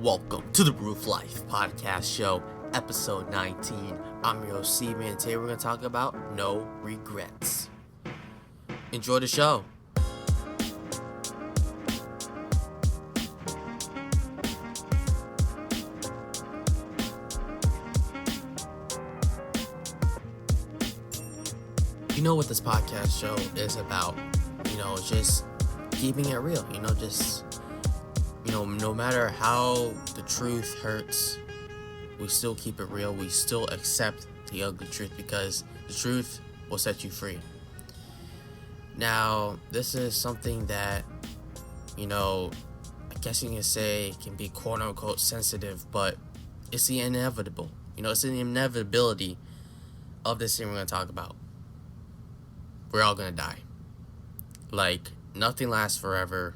Welcome to the Roof Life Podcast Show, episode 19. I'm your host, Steven, and today we're going to talk about no regrets. Enjoy the show. You know what this podcast show is about, just keeping it real, no matter how the truth hurts, we still keep it real. We still accept the ugly truth because the truth will set you free. Now, this is something that, I guess you can say can be quote unquote sensitive, but it's the inevitable. It's the inevitability of this thing we're going to talk about. We're all going to die. Like, nothing lasts forever.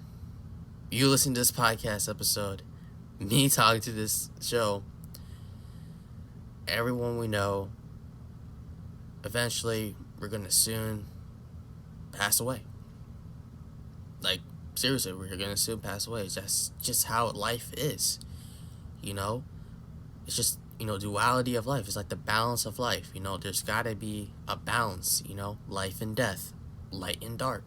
You listen to this podcast episode, me talking to this show, everyone we know, eventually we're going to soon pass away. Like, seriously, we're going to soon pass away. That's just how life is, It's just, duality of life. It's like the balance of life, There's got to be a balance, life and death, light and dark.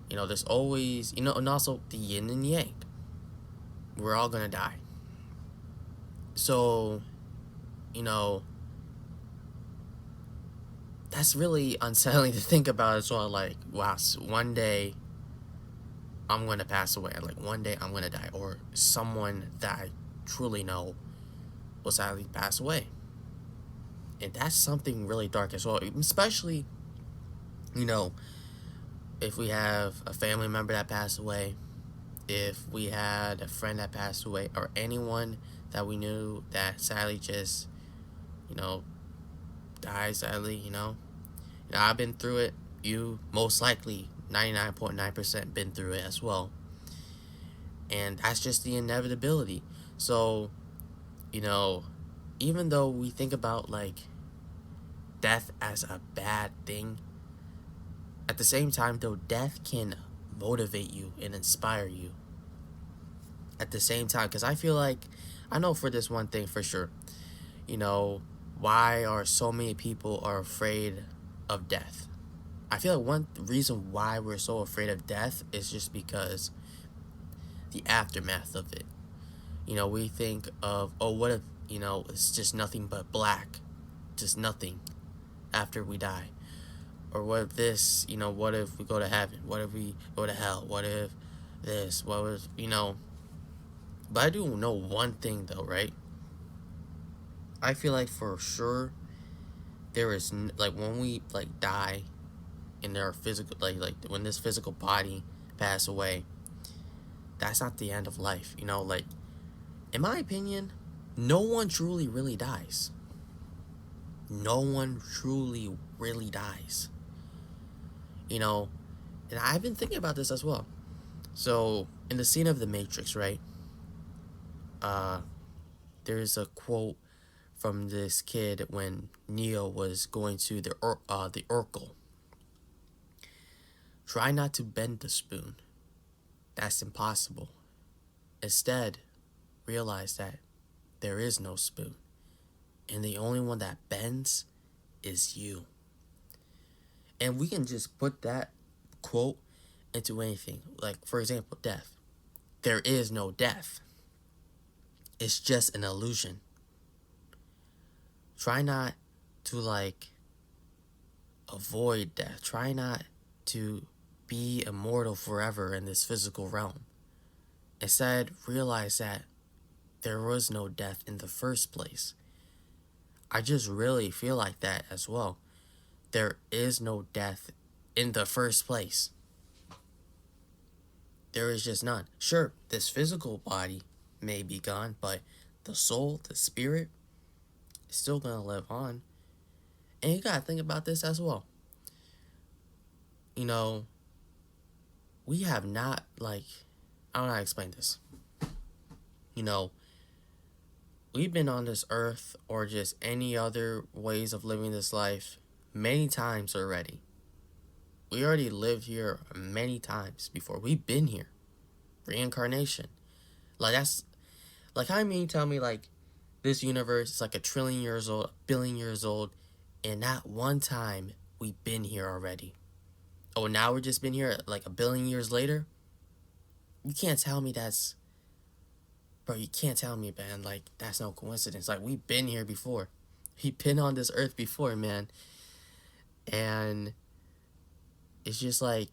There's always, and also the yin and yang. We're all gonna die. So, that's really unsettling to think about as well. Like, wow, one day I'm gonna pass away. Like, one day I'm gonna die. Or someone that I truly know will sadly pass away. And that's something really dark as well. Especially, if we have a family member that passed away, if we had a friend that passed away, or anyone that we knew that sadly just, died sadly, I've been through it. You most likely, 99.9% been through it as well. And that's just the inevitability. So, even though we think about, like, death as a bad thing, at the same time, though, death can motivate you and inspire you. At the same time, because I feel like, I know for this one thing for sure, why are so many people are afraid of death? I feel like one reason why we're so afraid of death is just because the aftermath of it. We think of, what if, it's just nothing but black, just nothing after we die. Or what if this, what if we go to heaven? What if we go to hell? What if this? What if, But I do know one thing, though, right? I feel like for sure there is, when we, die in our physical, when this physical body pass away, that's not the end of life, in my opinion, no one truly really dies. No one truly really dies. And I've been thinking about this as well. So, in the scene of The Matrix, right? There's a quote from this kid when Neo was going to the Oracle. Try not to bend the spoon. That's impossible. Instead, realize that there is no spoon. And the only one that bends is you. And we can just put that quote into anything. Like, for example, death. There is no death. It's just an illusion. Try not to, avoid death. Try not to be immortal forever in this physical realm. Instead, realize that there was no death in the first place. I just really feel like that as well. There is no death in the first place. There is just none. Sure, this physical body may be gone, but the soul, the spirit, is still going to live on. And you got to think about this as well. We have not, I don't know how to explain this. We've been on this earth or just any other ways of living this life many times already. We already lived here many times before. We've been here. Reincarnation. That's Like, how many you tell me, like, this universe is like 1 trillion years old, 1 billion years old, and not one time we've been here already. Oh, now we're just been here like 1 billion years later? You can't tell me that's... Bro, you can't tell me, man, like, that's no coincidence. Like, we've been here before. We've been on this earth before, man. And it's just like,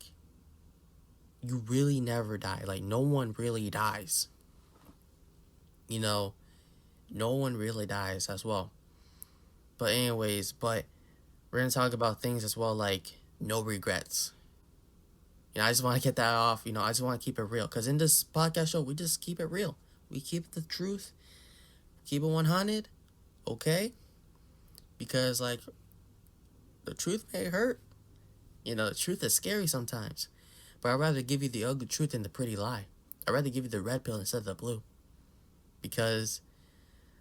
you really never die. Like, no one really dies. You know, no one really dies as well. But anyways, we're going to talk about things as well, like no regrets. I just want to get that off. I just want to keep it real. Because in this podcast show, we just keep it real. We keep the truth. Keep it 100. Okay? Because, like, the truth may hurt. The truth is scary sometimes. But I'd rather give you the ugly truth than the pretty lie. I'd rather give you the red pill instead of the blue. Because,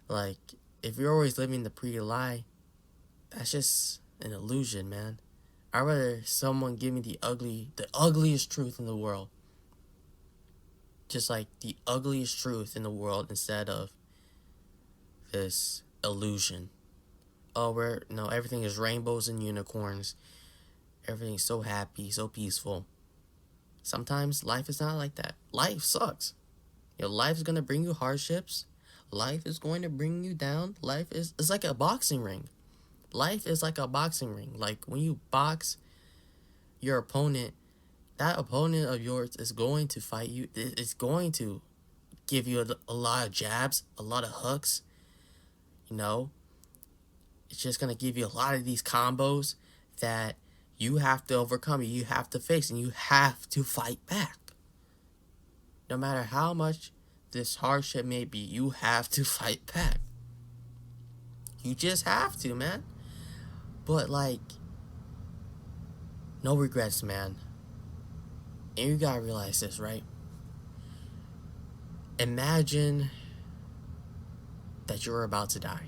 like, if you're always living the pretty lie, that's just an illusion, man. I'd rather someone give me the ugliest truth in the world. Just like the ugliest truth in the world instead of this illusion. Oh, everything is rainbows and unicorns. Everything's so happy, so peaceful. Sometimes life is not like that. Life sucks. Life is going to bring you hardships. Life is going to bring you down. It's like a boxing ring. Life is like a boxing ring. Like, when you box your opponent, that opponent of yours is going to fight you. It's going to give you a lot of jabs, a lot of hooks. It's just going to give you a lot of these combos that you have to overcome, you have to face, and you have to fight back. No matter how much this hardship may be, you have to fight back. You just have to, man. But, like, no regrets, man. And you gotta realize this, right? Imagine that you're about to die.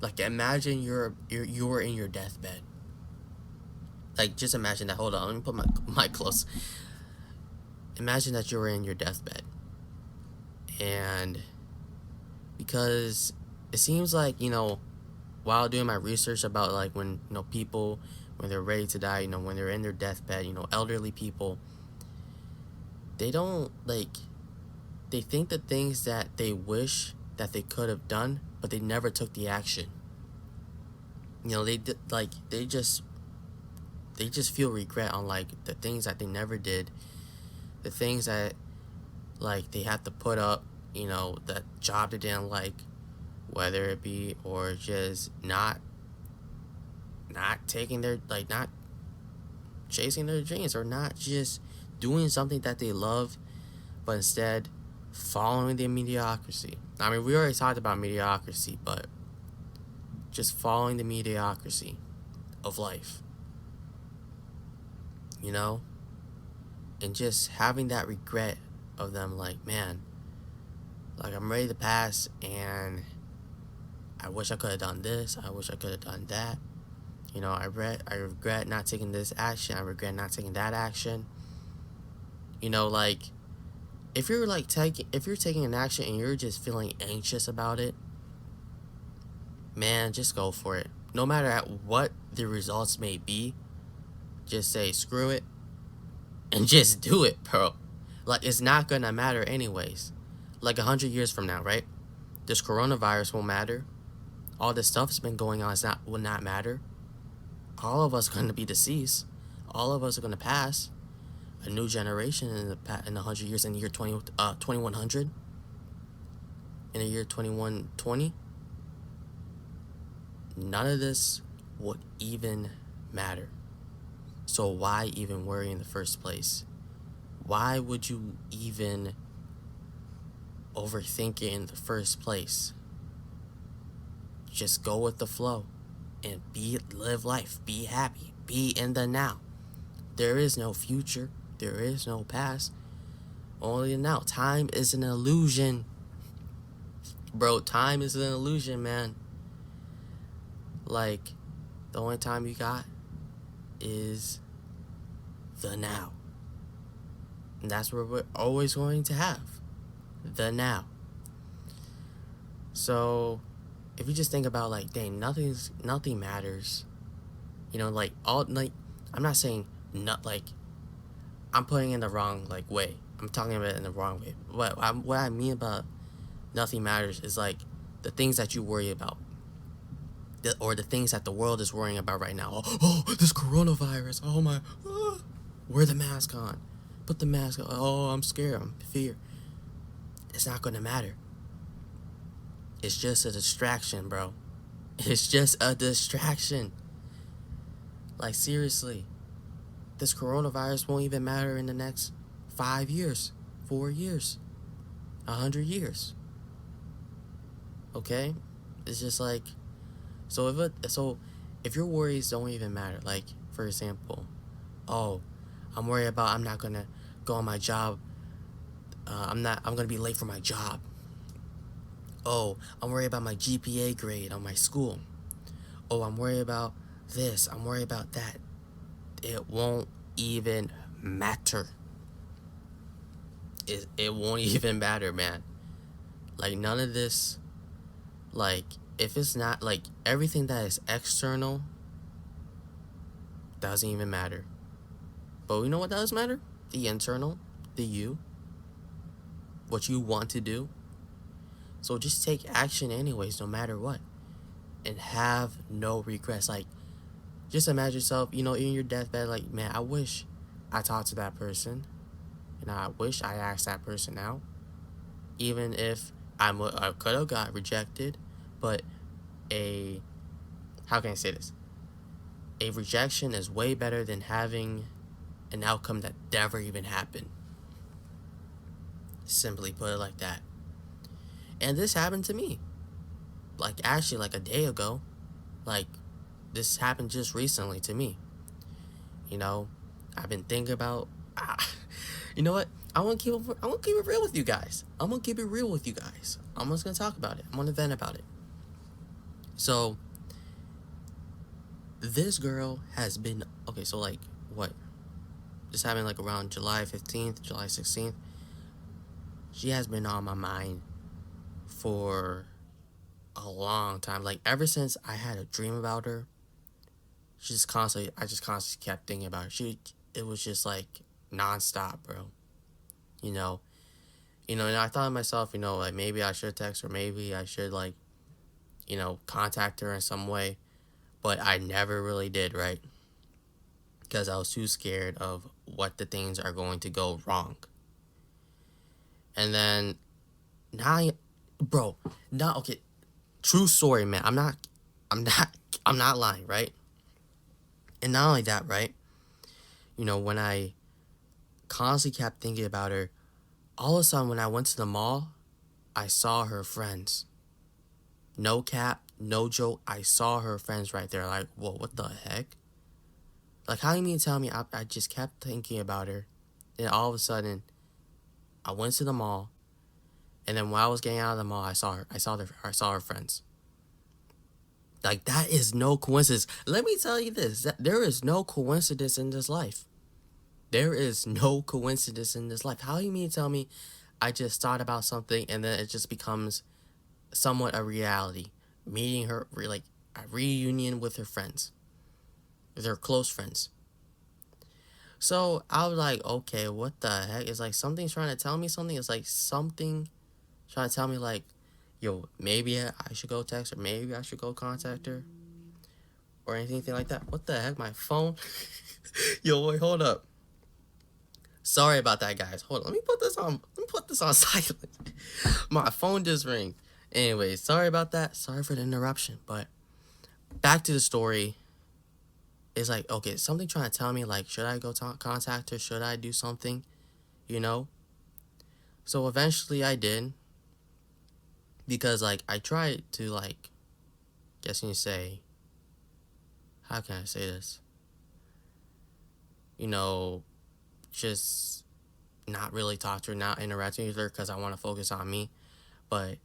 Like, imagine you're in your deathbed. Like, just imagine that. Hold on, let me put my mic close. Imagine that you're in your deathbed. And because it seems like, while doing my research about, like, when, people, when they're ready to die, when they're in their deathbed, elderly people, they don't, like, they think the things that they wish that they could have done, but they never took the action. They just feel regret on, like, the things that they never did, the things that, like, they had to put up, that job they didn't like, whether it be, or just not taking their, like, not chasing their dreams, or not just doing something that they love, but instead following the mediocrity. I mean, we already talked about mediocrity, but just following the mediocrity of life, and just having that regret of them, like, man, like, I'm ready to pass, and I wish I could have done this, I wish I could have done that, I regret not taking this action, I regret not taking that action, like, if you're taking an action and you're just feeling anxious about it, man, just go for it. No matter what the results may be, just say screw it and just do it, bro. Like, it's not gonna matter anyways. Like, 100 years from now, right? This coronavirus won't matter. All this stuff that's been going on will not matter. All of us are gonna be deceased. All of us are gonna pass. A new generation in 100 years, in the year 2100, in the year 2120. None of this would even matter. So why even worry in the first place? Why would you even overthink it in the first place? Just go with the flow and live life. Be happy. Be in the now. There is no future. There is no past. Only the now. Time is an illusion. Bro, time is an illusion, man. Like, the only time you got is the now. And that's what we're always going to have. The now. So if you just think about like, dang, nothing matters. Like all like I'm not saying not like I'm putting it in the wrong like way. I'm talking about it in the wrong way. What I mean about nothing matters is like the things that you worry about, or the things that the world is worrying about right now. This coronavirus. Oh my. Wear the mask on. Put the mask on. Oh, I'm scared. I'm fear. It's not gonna matter. It's just a distraction, bro. It's just a distraction. Like, seriously, this coronavirus won't even matter in the next 5 years, 4 years, 100 years. Okay? It's just like, so if your worries don't even matter, like, for example, oh, I'm worried about I'm not gonna go on my job. I'm gonna be late for my job. Oh, I'm worried about my GPA grade on my school. Oh, I'm worried about this. I'm worried about that. It won't even matter. It won't even matter, man. Like, none of this, like, if it's not, like, everything that is external doesn't even matter. But you know what does matter? The internal, the you, what you want to do. So just take action anyways, no matter what. And have no regrets. Like, just imagine yourself, in your deathbed, like, man, I wish I talked to that person. And I wish I asked that person out. Even if I could have got rejected. But how can I say this? A rejection is way better than having an outcome that never even happened. Simply put it like that. And this happened to me. Like, actually, like a day ago. Like, this happened just recently to me. I've been thinking about. You know what? I want to keep it real with you guys. I'm gonna keep it real with you guys. I'm just gonna talk about it. I'm gonna vent about it. So, this girl has been okay. So, like, what? This happened like around July 15th, July 16th. She has been on my mind for a long time. Like, ever since I had a dream about her, I just constantly kept thinking about her. It was just like nonstop, bro. And I thought to myself, like, maybe I should text her, maybe I should, like, contact her in some way, but I never really did, right? Because I was too scared of what the things are going to go wrong. And then now, bro, okay. True story, man. I'm not lying, right? And not only that, right? When I constantly kept thinking about her, all of a sudden when I went to the mall, I saw her friends. No cap, no joke. I saw her friends right there. Like, whoa, what the heck? Like, how do you mean tell me I just kept thinking about her? Then all of a sudden, I went to the mall, and then when I was getting out of the mall, I saw her. I saw her friends. Like, that is no coincidence. Let me tell you this. There is no coincidence in this life. There is no coincidence in this life. How do you mean tell me I just thought about something and then it just becomes somewhat a reality? Meeting her, like, a reunion with her friends. With her close friends. So, I was like, okay, what the heck? It's like something's trying to tell me something. It's like something trying to tell me, like, yo, maybe I should go text her. Maybe I should go contact her. Or anything like that. What the heck? My phone? Yo, wait, hold up. Sorry about that, guys. Hold on. Let me put this on silent. My phone just rang. Anyway, sorry about that. Sorry for the interruption. But back to the story. It's like, okay, something trying to tell me, like, should I go contact her? Should I do something? So eventually I did. Because, like, I tried to, like, guess you say, how can I say this? Just not really talk to her, not interacting with her because I want to focus on me. But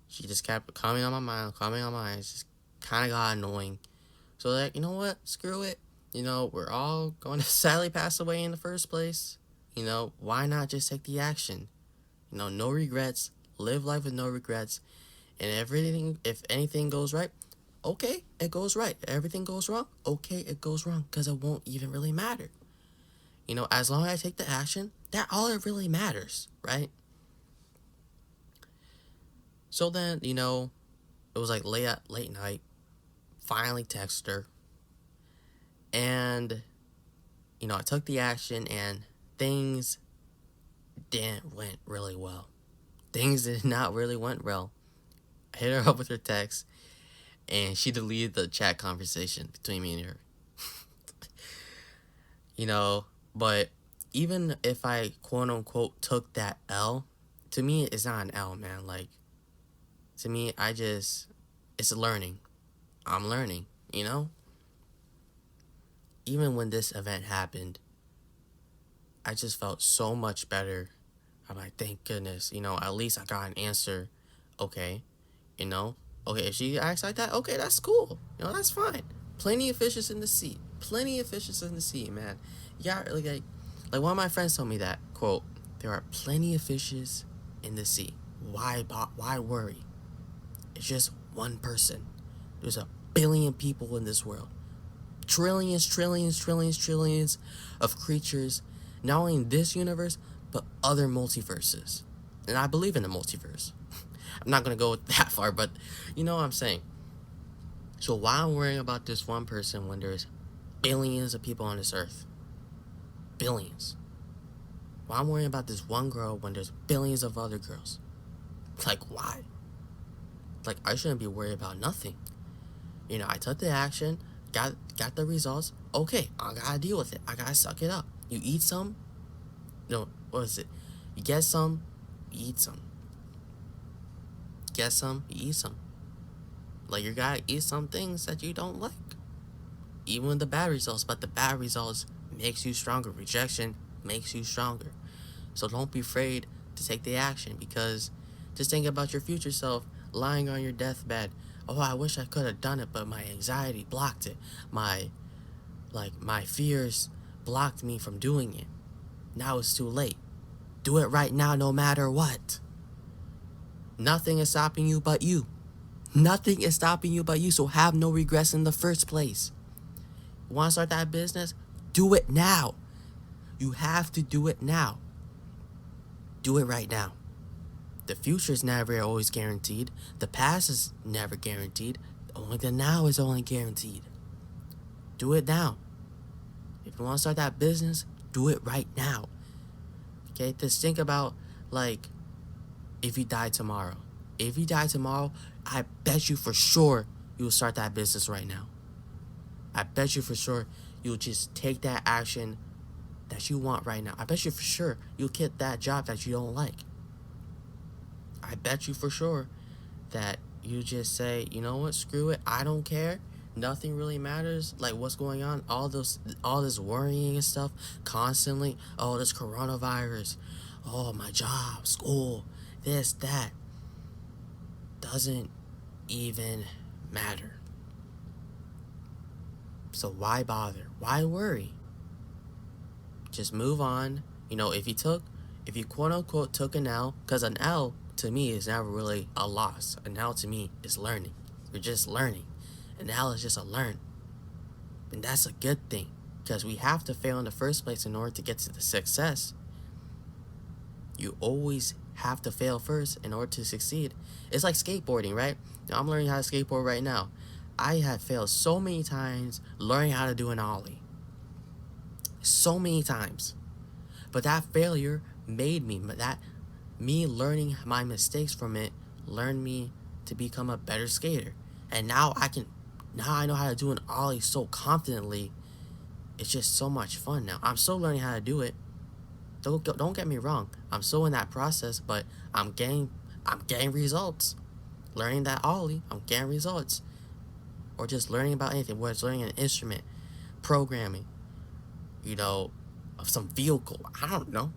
she just kept coming on my mind. It just kind of got annoying. So, like, you know what? Screw it. We're all going to sadly pass away in the first place. Why not just take the action? No regrets. Live life with no regrets. And if anything goes right, okay, it goes right. Everything goes wrong, okay, it goes wrong, because it won't even really matter. As long as I take the action, that all it really matters, right? So then, it was like late night. Finally texted her, and I took the action, and things didn't went really well. Things did not really went well. I hit her up with her text, and she deleted the chat conversation between me and her. But even if I quote unquote took that L, to me it's not an L, man. Like, to me, it's learning. I'm learning, Even when this event happened, I just felt so much better. I'm like, thank goodness, at least I got an answer. Okay, okay, if she acts like that, okay, that's cool. That's fine. Plenty of fishes in the sea. Plenty of fishes in the sea, man. Yeah, like one of my friends told me that, quote, there are plenty of fishes in the sea. Why worry? It's just one person. There's a billion people in this world. Trillions, trillions, trillions, trillions of creatures, not only in this universe, but other multiverses. And I believe in the multiverse. I'm not going to go that far, but you know what I'm saying. So why am I worrying about this one person when there's billions of people on this earth? Billions. Why am I worrying about this one girl when there's billions of other girls? Like, why? Like, I shouldn't be worried about nothing. I took the action, got the results. Okay, I gotta deal with it. I gotta suck it up. You eat some. No, what is it? You get some, you eat some. Get some, you eat some. Like, you gotta eat some things that you don't like. Even the bad results, but the bad results makes you stronger. Rejection makes you stronger. So don't be afraid to take the action, because just think about your future self lying on your deathbed. Oh, I wish I could have done it, but my anxiety blocked it. My fears blocked me from doing it. Now it's too late. Do it right now, no matter what. Nothing is stopping you but you. Nothing is stopping you but you, so have no regrets in the first place. You want to start that business? Do it now. You have to do it now. Do it right now. The future is never always guaranteed. The past is never guaranteed. Only the now is only guaranteed. Do it now. If you want to start that business, do it right now. Okay, just think about, like, if you die tomorrow. If you die tomorrow, I bet you for sure you'll start that business right now. I bet you for sure you'll just take that action that you want right now. I bet you for sure you'll get that job that you don't like. I bet you for sure that you just say, you know what, screw it, I don't care. Nothing really matters. Like, what's going on? All this worrying and stuff constantly. Oh, this coronavirus. Oh, my job, school, this, that. Doesn't even matter. So why bother? Why worry? Just move on. If you quote unquote took an L, because an L to me is never really a loss. An L to me is learning. You're just learning. An L is just a learn. And that's a good thing, because we have to fail in the first place in order to get to the success. You always have to fail first in order to succeed. It's like skateboarding, right? Now, I'm learning how to skateboard right now. I have failed so many times learning how to do an ollie. So many times. But that failure made me, me learning my mistakes from it learned me to become a better skater. And now I know how to do an ollie so confidently. It's just so much fun now. I'm still learning how to do it. Don't get me wrong. I'm still in that process, but I'm getting results. Learning that ollie, I'm getting results. Or just learning about anything, whether it's learning an instrument, programming, of some vehicle. I don't know.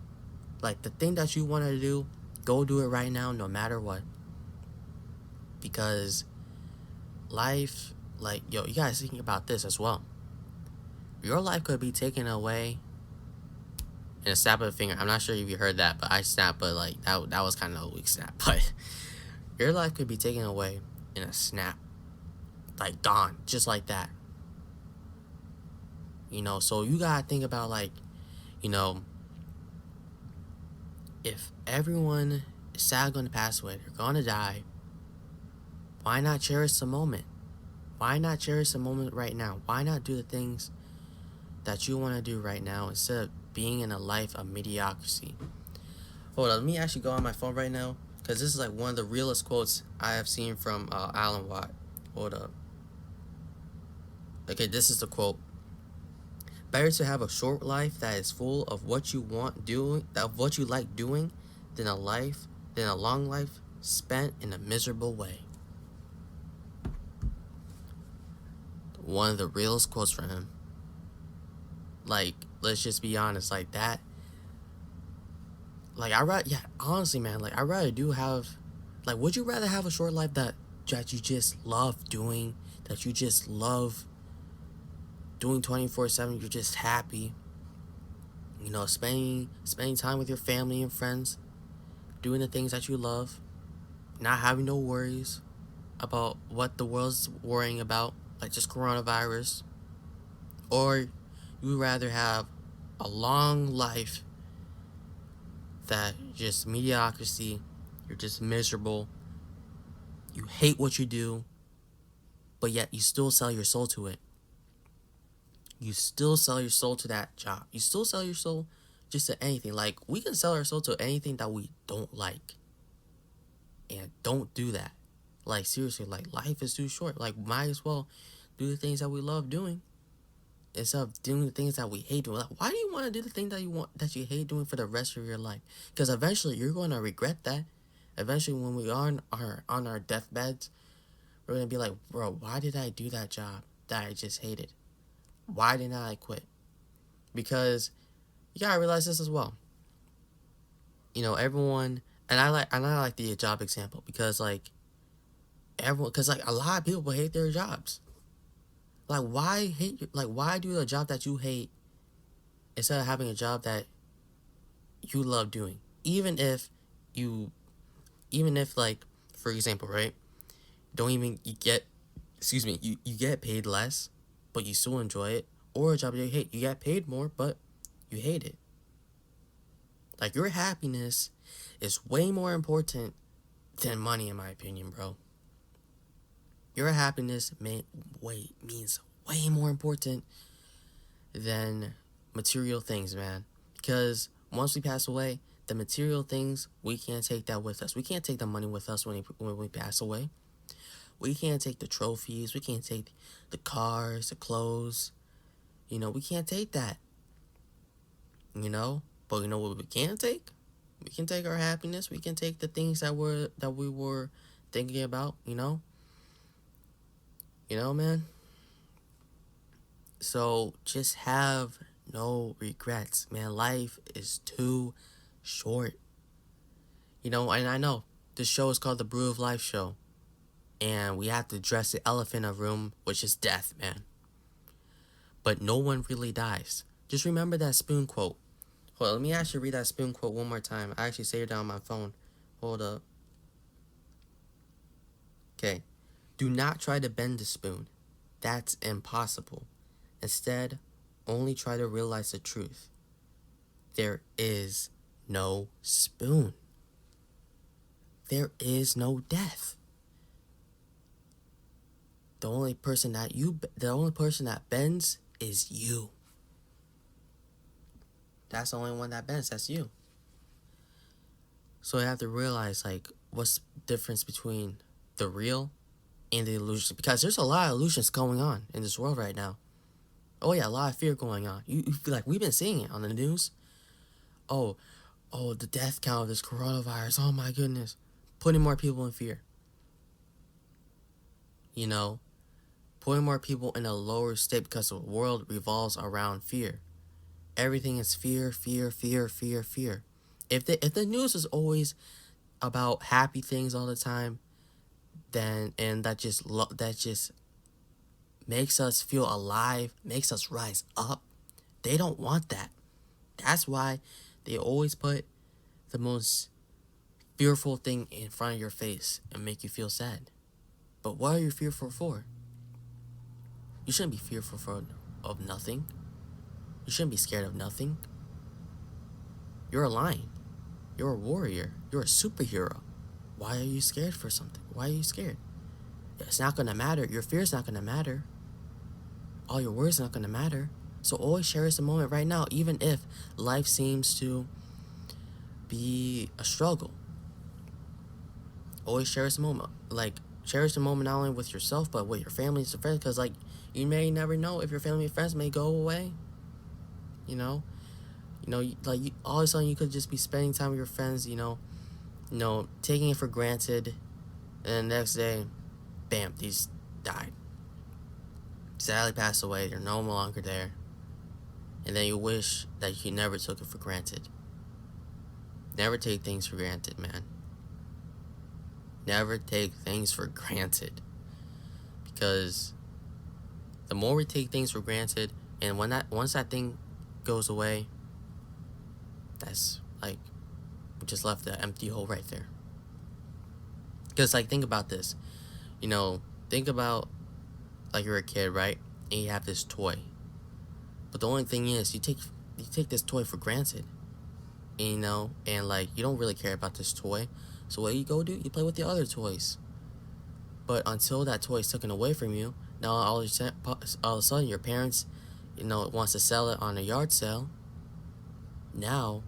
Like, the thing that you want to do, go do it right now, no matter what. Because life, you guys thinking about this as well. Your life could be taken away in a snap of a finger. I'm not sure if you heard that, but I snapped, but that was kind of a weak snap. But Your life could be taken away in a snap, like gone, just like that. So you gotta think about, like, you know, if everyone is sad going to pass away, they're gonna die, why not cherish the moment? Why not cherish the moment right now? Why not do the things that you want to do right now instead of being in a life of mediocrity? Hold on, let me actually go on my phone right now, because this is like one of the realest quotes I have seen from Alan Watt. Hold up. Okay, this is the quote. Better to have a short life that is full of what you like doing, than a long life spent in a miserable way. One of the realest quotes from him. Like, let's just be honest, like that. Like, honestly, man, like, I rather do have, like, would you rather have a short life that you just love doing, that you just love doing 24/7, you're just happy, spending time with your family and friends, doing the things that you love, not having no worries about what the world's worrying about, like just coronavirus? Or you rather have a long life that just mediocrity, you're just miserable, you hate what you do, but yet you still sell your soul to it. You still sell your soul to that job. You still sell your soul just to anything. Like, we can sell our soul to anything that we don't like. And don't do that. Like, seriously, like, life is too short. Like, might as well do the things that we love doing instead of doing the things that we hate doing. Like, why do you want to do the thing that you hate doing for the rest of your life? Because eventually you're going to regret that. Eventually, when we are on our deathbeds, we're going to be like, bro, why did I do that job that I just hated? Why didn't I quit? Because you gotta realize this as well. Everyone, and I like the job example, because like a lot of people hate their jobs. Like, why do a job that you hate instead of having a job that you love doing? Even if like, for example, right? Don't even you get, excuse me, you get paid less, but you still enjoy it. Or a job that you hate, you get paid more, but you hate it. Like, your happiness is way more important than money, in my opinion, bro. Your happiness means way more important than material things, man. Because once we pass away, the material things, we can't take that with us. We can't take the money with us when we pass away. We can't take the trophies. We can't take the cars, the clothes. We can't take that. But you know what we can take? We can take our happiness. We can take the things that we were thinking about. Man. So just have no regrets, man. Life is too short. And I know this show is called the Brew of Life show, and we have to address the elephant in the room, which is death, man. But no one really dies. Just remember that Spoon quote. Hold on, let me actually read that Spoon quote one more time. I actually saved it down on my phone. Hold up. Okay. Do not try to bend the spoon. That's impossible. Instead, only try to realize the truth. There is no spoon. There is no death. The only person that bends is you. That's the only one that bends. That's you. So you have to realize, like, what's the difference between the real and the illusion? Because there's a lot of illusions going on in this world right now. Oh yeah, a lot of fear going on. You feel like we've been seeing it on the news. Oh, the death count of this coronavirus. Oh my goodness, putting more people in fear. Putting more people in a lower state because the world revolves around fear. Everything is fear, fear, fear, fear, fear. If the news is always about happy things all the time, then that just makes us feel alive, makes us rise up. They don't want that. That's why they always put the most fearful thing in front of your face and make you feel sad. But what are you fearful for? You shouldn't be fearful of nothing. You shouldn't be scared of nothing. You're a lion. You're a warrior. You're a superhero. Why are you scared for something? Why are you scared? It's not going to matter. Your fear is not going to matter. All your words are not going to matter. So always cherish the moment right now, even if life seems to be a struggle. Always cherish the moment. Like, cherish the moment not only with yourself, but with your family and friends. Because, like, you may never know if your family and friends may go away. You know? All of a sudden you could just be spending time with your friends, taking it for granted. And the next day, bam, these died. Sadly passed away. They're no longer there. And then you wish that you never took it for granted. Never take things for granted, man. Never take things for granted. Because the more we take things for granted, and once that thing goes away, that's like we just left an empty hole right there. Because think about this. Think about you're a kid, right? And you have this toy. But the only thing is you take this toy for granted. And you don't really care about this toy. So what you go do? You play with the other toys. But until that toy is taken away from you, now all of a sudden your parents, wants to sell it on a yard sale. Now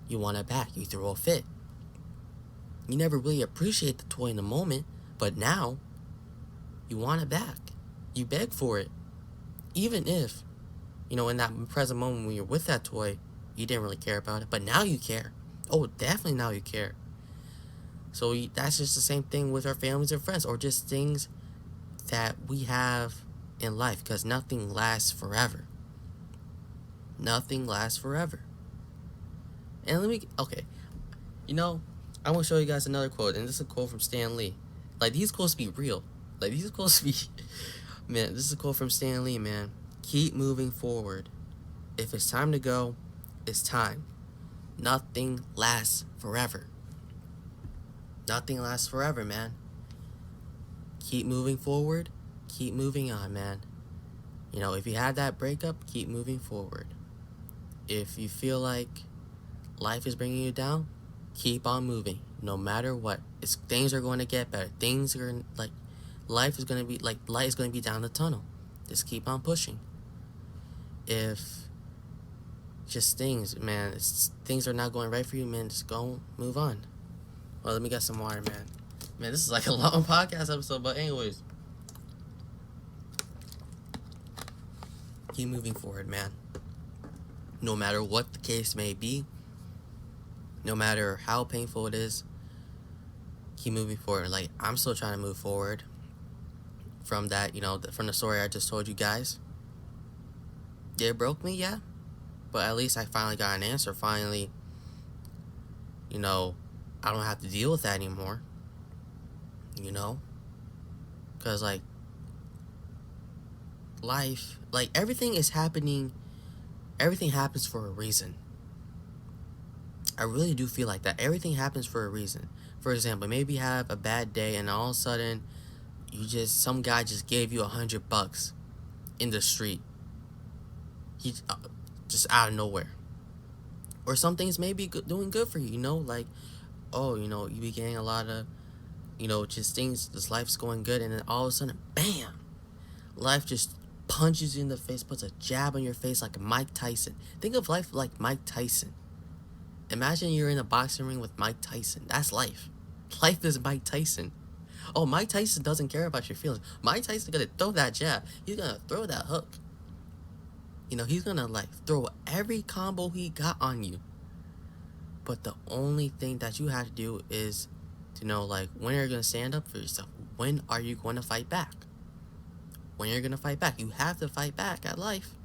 you want it back. You throw a fit. You never really appreciate the toy in the moment, but now you want it back. You beg for it. Even if, in that present moment when you're with that toy, you didn't really care about it, but now you care. Oh, definitely now you care. So that's just the same thing with our families and friends, or just things that we have in life, because nothing lasts forever. Nothing lasts forever. And I want to show you guys another quote, and this is a quote from Stan Lee. These quotes be real. These quotes be... Man, this is a quote from Stan Lee, man. Keep moving forward. If it's time to go, it's time. Nothing lasts forever. Nothing lasts forever, man. Keep moving forward. Keep moving on, man. If you had that breakup, keep moving forward. If you feel like life is bringing you down, keep on moving. No matter what. Things are going to get better. Things are life is going to be light is going to be down the tunnel. Just keep on pushing. If just things are not going right for you, man, just go move on. Well, let me get some water, man. Man, this is a long podcast episode, but anyways. Keep moving forward, man. No matter what the case may be, no matter how painful it is, keep moving forward. I'm still trying to move forward from that, from the story I just told you guys. It broke me, yeah. But at least I finally got an answer. Finally, I don't have to deal with that anymore. Because, life, everything is happening. Everything happens for a reason. I really do feel like that. Everything happens for a reason. For example, maybe you have a bad day and all of a sudden, some guy just gave you $100 in the street. He just out of nowhere. Or some things may be doing good for you, you be getting a lot of, just things, this life's going good, and then all of a sudden, bam, life just punches you in the face, puts a jab on your face like Mike Tyson. Think of life like Mike Tyson. Imagine you're in a boxing ring with Mike Tyson. That's life. Life is Mike Tyson. Oh, Mike Tyson doesn't care about your feelings. Mike Tyson's gonna throw that jab. He's gonna throw that hook. He's gonna throw every combo he got on you. But the only thing that you have to do is to know, when are you gonna stand up for yourself? When are you going to fight back? When you're gonna fight back? You have to fight back at life.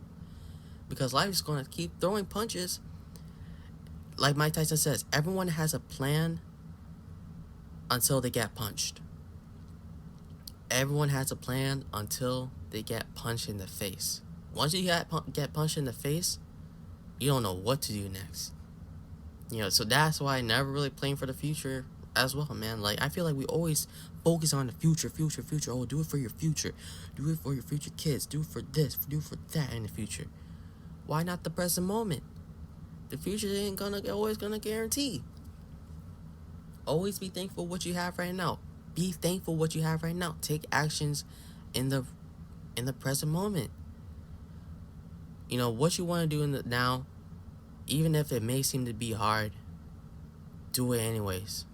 Because life is gonna keep throwing punches. Like Mike Tyson says, everyone has a plan until they get punched. Everyone has a plan until they get punched in the face. Once you get punched in the face, you don't know what to do next. So that's why I never really plan for the future as well, man. Like, I feel like we always focus on the future. Oh, do it for your future. Do it for your future kids. Do it for this. Do it for that in the future. Why not the present moment? The future ain't always gonna guarantee. Always be thankful what you have right now. Be thankful what you have right now. Take actions in the present moment. You know what you want to do in the now, even if it may seem to be hard. Do it anyways.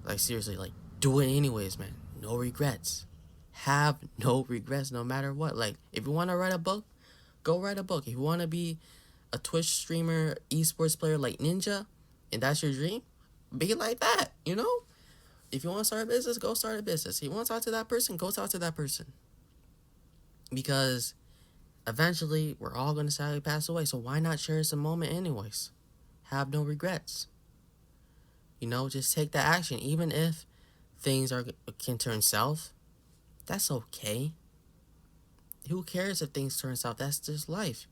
Like, seriously, like, do it anyways, man. No regrets. Have no regrets no matter what. Like, if you want to write a book, go write a book. If you want to be a Twitch streamer, esports player like Ninja, and that's your dream, be like that, you know? If you want to start a business, go start a business. If you want to talk to that person, go talk to that person. Because eventually, we're all going to sadly pass away. So why not cherish the moment anyways? Have no regrets. You know, just take the action. Even if things can turn south, that's okay. Who cares if things turn south? That's just life.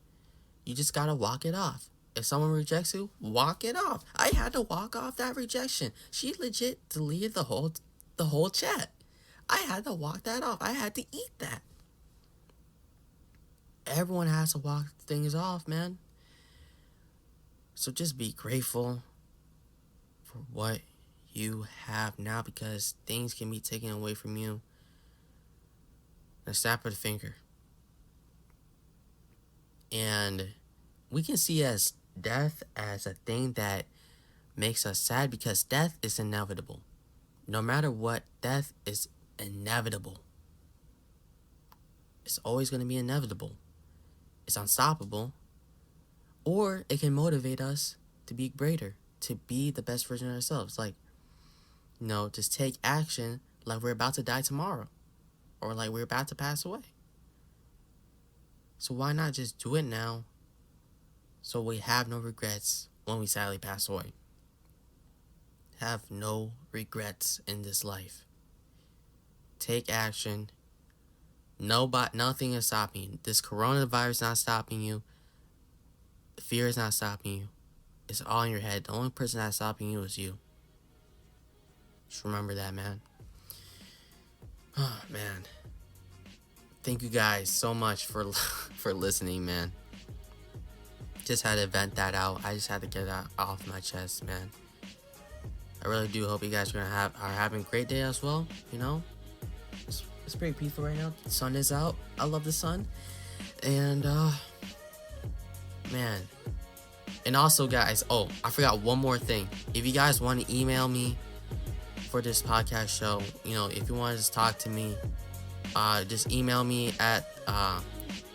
You just gotta walk it off. If someone rejects you, walk it off. I had to walk off that rejection. She legit deleted the whole chat. I had to walk that off. I had to eat that. Everyone has to walk things off, man. So just be grateful for what you have now, because things can be taken away from you in a snap of the finger. And we can see as death as a thing that makes us sad, because death is inevitable. No matter what, death is inevitable. It's always going to be inevitable. It's unstoppable. Or it can motivate us to be greater, to be the best version of ourselves. Like, you know, just take action like we're about to die tomorrow, or like we're about to pass away. So why not just do it now, so we have no regrets when we sadly pass away? Have no regrets in this life. Take action. Nothing is stopping you. This coronavirus is not stopping you. Fear is not stopping you. It's all in your head. The only person that's stopping you is you. Just remember that, man. Oh, man. Thank you guys so much for listening, man. Just had to vent that out. I just had to get that off my chest, man. I really do hope you guys are having a great day as well. You know, it's pretty peaceful right now. The sun is out. I love the sun. And man. And also, guys, I forgot one more thing. If you guys want to email me for this podcast show, you know, if you want to just talk to me, just email me at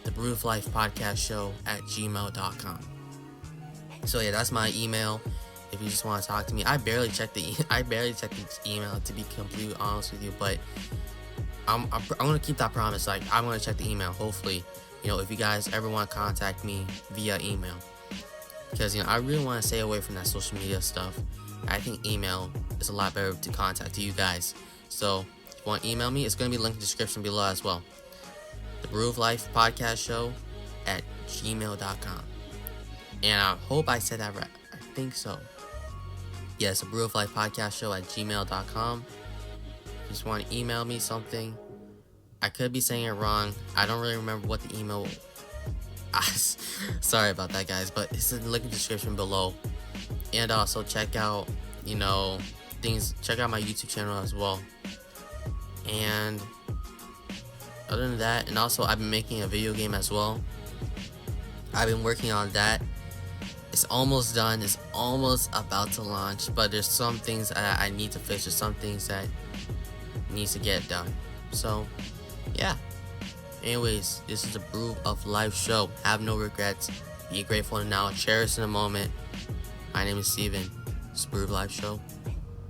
the Brew of Life podcast show at gmail.com. So yeah, that's my email. If you just want to talk to me, I barely check the email, to be completely honest with you, but I'm gonna keep that promise. Like, I'm gonna check the email. Hopefully, you know, if you guys ever want to contact me via email, because, you know, I really want to stay away from that social media stuff. I think email is a lot better to contact you guys. So if you want to email me, it's going to be linked in the description below as well. The Brew of Life podcast show at gmail.com. And I hope I said that right. I think so. Yes, the Brew of Life podcast show at gmail.com. Just want to email me something. I could be saying it wrong. I don't really remember what the email. Sorry about that, guys, but it's in the link in the description below. And also check out, you know, check out my YouTube channel as well. And other than that, and also I've been making a video game as well. I've been working on that. It's almost done. It's almost about to launch, but there's some things I need to fix. There's some things that needs to get done. So yeah. Anyways, this is the Brew of Life show. Have no regrets. Be grateful now. Cherish in the moment. My name is Steven. It's the Brew of Life show.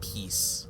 Peace.